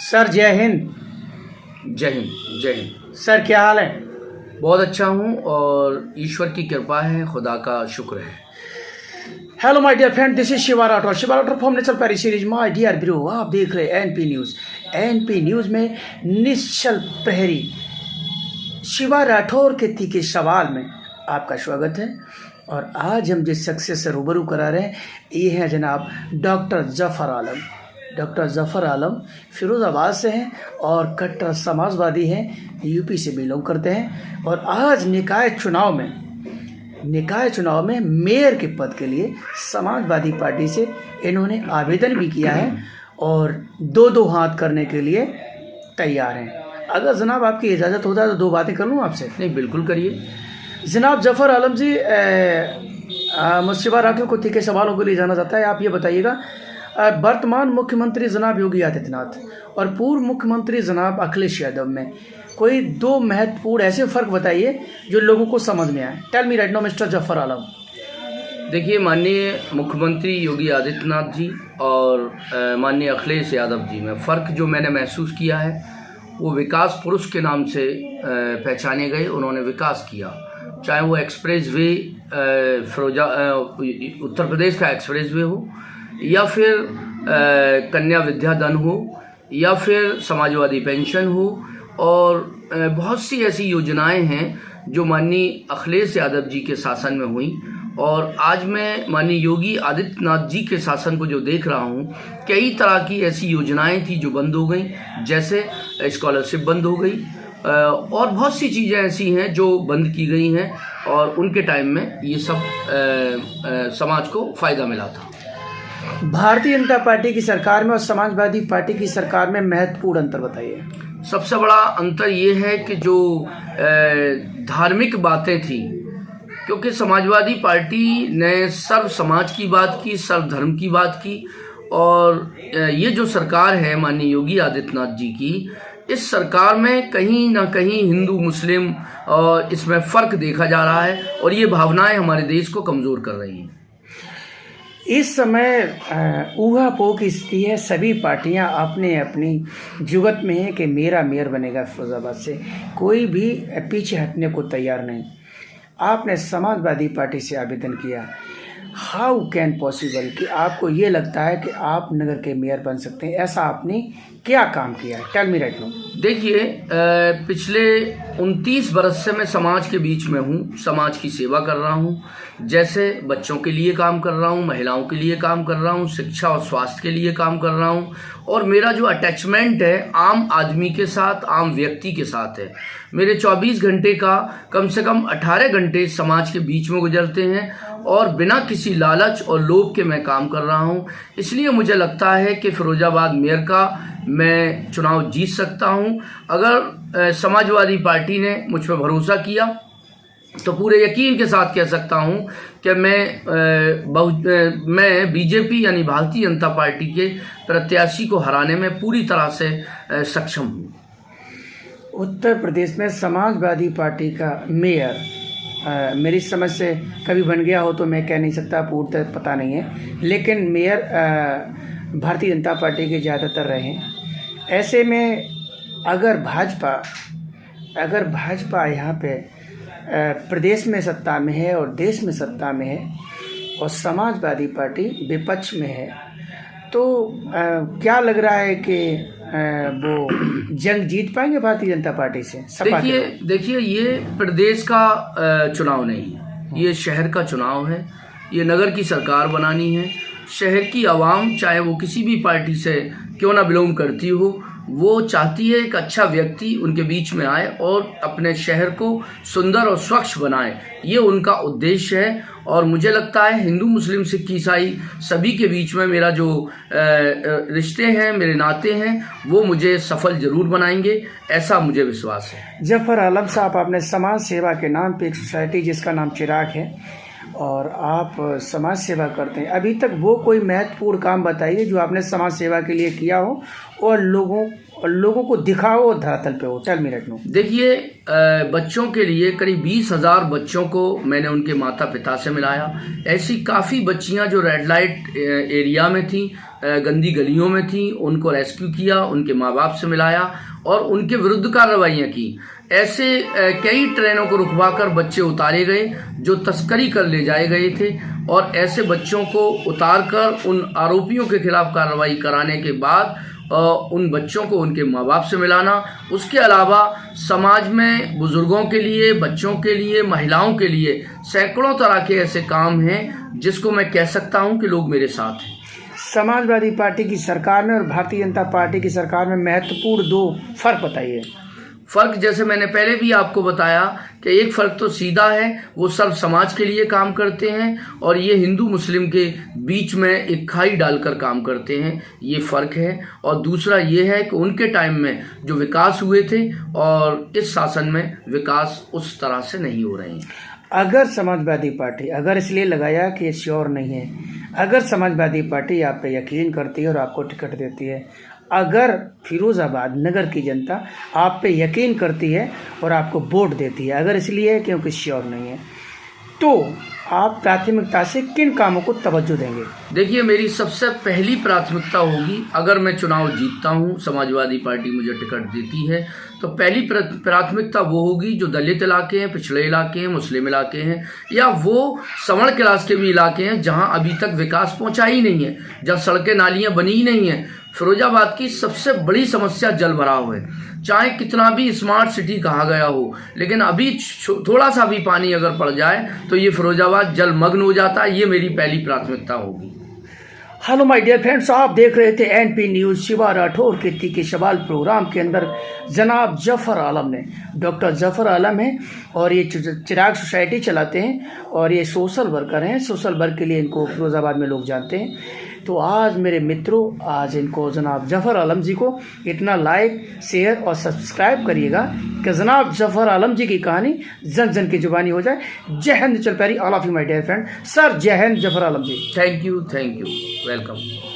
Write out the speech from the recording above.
Sir जय हिंद। जय हिंद। जय हिंद सर क्या हाल है? बहुत अच्छा हूँ और ईश्वर की कृपा है, खुदा का शुक्र है। Hello my dear friend, this is Shiva Rathore from nature perry series. My dear bro, आप देख रहे हैं एनपी न्यूज़। एनपी न्यूज़ में निश्चल प्रहरी शिवा राठौर के तीखे सवाल में आपका स्वागत है। और आज हम जिस शख्सियत से रूबरू करा रहे हैं ये हैं जनाब डॉक्टर जफ़र आलम। डॉक्टर जफ़र आलम फिरोज़ाबाद से हैं और कट्टर समाजवादी हैं, यूपी से बिलोंग करते हैं। और आज निकाय चुनाव में मेयर के पद के लिए समाजवादी पार्टी से इन्होंने आवेदन भी किया है और दो हाथ करने के लिए तैयार हैं। अगर जनाब आपकी इजाज़त होता है तो दो बातें कर लूँ आपसे? नहीं, बिल्कुल करिए जनाब जफ़र आलम जी, शिवा राठौर को तीखे सवालों के लिए जाना जाता है। आप ये बताइएगा, वर्तमान मुख्यमंत्री जनाब योगी आदित्यनाथ और पूर्व मुख्यमंत्री जनाब अखिलेश यादव में कोई दो महत्वपूर्ण ऐसे फ़र्क बताइए जो लोगों को समझ में आए। Tell me right now mister Zafar Alam. देखिए, माननीय मुख्यमंत्री योगी आदित्यनाथ जी और माननीय अखिलेश यादव जी में फ़र्क जो मैंने महसूस किया है वो विकास पुरुष के नाम से पहचाने गए। उन्होंने विकास किया, चाहे वो एक्सप्रेस वे उत्तर प्रदेश का एक्सप्रेस वे हो, या फिर कन्या विद्याधन हो, या फिर समाजवादी पेंशन हो, और बहुत सी ऐसी योजनाएं हैं जो माननीय अखिलेश यादव जी के शासन में हुई। और आज मैं माननीय योगी आदित्यनाथ जी के शासन को जो देख रहा हूँ, कई तरह की ऐसी योजनाएं थी जो बंद हो गई, जैसे स्कॉलरशिप बंद हो गई और बहुत सी चीज़ें ऐसी हैं जो बंद की गई हैं और उनके टाइम में ये सब समाज को फ़ायदा मिला था। भारतीय जनता पार्टी की सरकार में और समाजवादी पार्टी की सरकार में महत्वपूर्ण अंतर बताइए। सबसे बड़ा अंतर ये है कि जो धार्मिक बातें थी, क्योंकि समाजवादी पार्टी ने सर्व समाज की बात की, सर्व धर्म की बात की, और ये जो सरकार है माननीय योगी आदित्यनाथ जी की, इस सरकार में कहीं ना कहीं हिंदू मुस्लिम और इसमें फ़र्क देखा जा रहा है और ये भावनाएं हमारे देश को कमज़ोर कर रही हैं। इस समय ऊहापोह की स्थिति है। सभी पार्टियां अपने अपनी जुगत में है कि मेरा मेयर बनेगा फिरोजाबाद से, कोई भी पीछे हटने को तैयार नहीं। आपने समाजवादी पार्टी से आवेदन किया, हाउ कैन पॉसिबल कि आपको ये लगता है कि आप नगर के मेयर बन सकते हैं? ऐसा आपने क्या काम किया है? Tell me right now. देखिए, पिछले 29 बरस से मैं समाज के बीच में हूँ, समाज की सेवा कर रहा हूँ। जैसे बच्चों के लिए काम कर रहा हूँ, महिलाओं के लिए काम कर रहा हूँ, शिक्षा और स्वास्थ्य के लिए काम कर रहा हूँ, और मेरा जो अटैचमेंट है आम आदमी के साथ, आम व्यक्ति के साथ है। मेरे 24 घंटे का कम से कम 18 घंटे समाज के बीच में गुजरते हैं और बिना किसी लालच और लोभ के मैं काम कर रहा हूँ। इसलिए मुझे लगता है कि फिरोजाबाद मेयर का मैं चुनाव जीत सकता हूँ। अगर समाजवादी पार्टी ने मुझ पर भरोसा किया तो पूरे यकीन के साथ कह सकता हूँ कि मैं बीजेपी यानी भारतीय जनता पार्टी के प्रत्याशी को हराने में पूरी तरह से सक्षम हूँ। उत्तर प्रदेश में समाजवादी पार्टी का मेयर मेरी समझ से कभी बन गया हो तो मैं कह नहीं सकता, पूर्णतः पता नहीं है, लेकिन मेयर भारतीय जनता पार्टी के ज़्यादातर रहे हैं। ऐसे में अगर भाजपा यहाँ पे प्रदेश में सत्ता में है और देश में सत्ता में है और समाजवादी पार्टी विपक्ष में है, तो क्या लग रहा है कि वो जंग जीत पाएंगे भारतीय जनता पार्टी से? देखिए, ये प्रदेश का चुनाव नहीं है, ये शहर का चुनाव है। ये नगर की सरकार बनानी है। शहर की आवाम, चाहे वो किसी भी पार्टी से क्यों ना बिलोंग करती हो, वो चाहती है एक अच्छा व्यक्ति उनके बीच में आए और अपने शहर को सुंदर और स्वच्छ बनाए। ये उनका उद्देश्य है और मुझे लगता है हिंदू मुस्लिम सिख ईसाई सभी के बीच में मेरा जो रिश्ते हैं, मेरे नाते हैं, वो मुझे सफल जरूर बनाएंगे, ऐसा मुझे विश्वास है। जफ़र आलम साहब, आपने समाज सेवा के नाम पे एक सोसाइटी जिसका नाम चिराग है और आप समाज सेवा करते हैं, अभी तक वो कोई महत्वपूर्ण काम बताइए जो आपने समाज सेवा के लिए किया हो और लोगों और लोगों को दिखाओ धरातल पे हो। Tell me right now. देखिए, बच्चों के लिए करीब 20,000 बच्चों को मैंने उनके माता पिता से मिलाया। ऐसी काफ़ी बच्चियां जो रेड लाइट एरिया में थी, गंदी गलियों में थी, उनको रेस्क्यू किया, उनके माँ बाप से मिलाया और उनके विरुद्ध कार्रवाइयाँ की। ऐसे कई ट्रेनों को रुकवाकर बच्चे उतारे गए जो तस्करी कर ले जाए गए थे, और ऐसे बच्चों को उतारकर उन आरोपियों के खिलाफ कार्रवाई कराने के बाद उन बच्चों को उनके माँ बाप से मिलाना। उसके अलावा समाज में बुजुर्गों के लिए, बच्चों के लिए, महिलाओं के लिए सैकड़ों तरह के ऐसे काम हैं जिसको मैं कह सकता हूं कि लोग मेरे साथ हैं। समाजवादी पार्टी की सरकार में और भारतीय जनता पार्टी की सरकार में महत्वपूर्ण 2 फर्क बताइए। फर्क जैसे मैंने पहले भी आपको बताया कि एक फर्क तो सीधा है, वो सर्व समाज के लिए काम करते हैं और ये हिंदू मुस्लिम के बीच में एक खाई डालकर काम करते हैं, ये फर्क है। और दूसरा ये है कि उनके टाइम में जो विकास हुए थे और इस शासन में विकास उस तरह से नहीं हो रहे हैं। अगर समाजवादी पार्टी, अगर इसलिए लगाया कि श्योर नहीं है, अगर समाजवादी पार्टी आप पे यकीन करती है और आपको टिकट देती है, अगर फिरोज़ाबाद नगर की जनता आप पे यकीन करती है और आपको वोट देती है, अगर इसलिए क्योंकि श्योर नहीं है, तो आप प्राथमिकता से किन कामों को तवज्जो देंगे? देखिए, मेरी सबसे पहली प्राथमिकता होगी, अगर मैं चुनाव जीतता हूं, समाजवादी पार्टी मुझे टिकट देती है, तो पहली प्राथमिकता वो होगी जो दलित इलाके हैं, पिछड़े इलाके हैं, मुस्लिम इलाके हैं, या वो सवर्ण क्लास के भी इलाके हैं जहां अभी तक विकास पहुंचा ही नहीं है, जहां सड़कें नालियां बनी ही नहीं है। फिरोजाबाद की सबसे बड़ी समस्या जल भराव है। चाहे कितना भी स्मार्ट सिटी कहा गया हो, लेकिन अभी थोड़ा सा भी पानी अगर पड़ जाए तो ये फिरोजाबाद जलमग्न हो जाता है। ये मेरी पहली प्राथमिकता होगी। हेलो माय डियर फ्रेंड्स, आप देख रहे थे एनपी न्यूज़। शिवा राठौर के तीखे सवाल प्रोग्राम के अंदर जनाब जफ़र आलम ने, डॉक्टर जफ़र आलम हैं और ये चिराग सोसाइटी चलाते हैं और ये सोशल वर्कर हैं। सोशल वर्क के लिए इनको फिरोज़ाबाद में लोग जानते हैं। तो आज मेरे मित्रों, आज इनको जनाब जफ़र आलम जी को इतना लाइक, शेयर और सब्सक्राइब करिएगा कि जनाब जफ़र आलम जी की कहानी जन जन की जुबानी हो जाए। जय हिंद, चल प्यारी, all of you my dear friend. Sir जय Hind Zafar Alam ji. Thank you, welcome.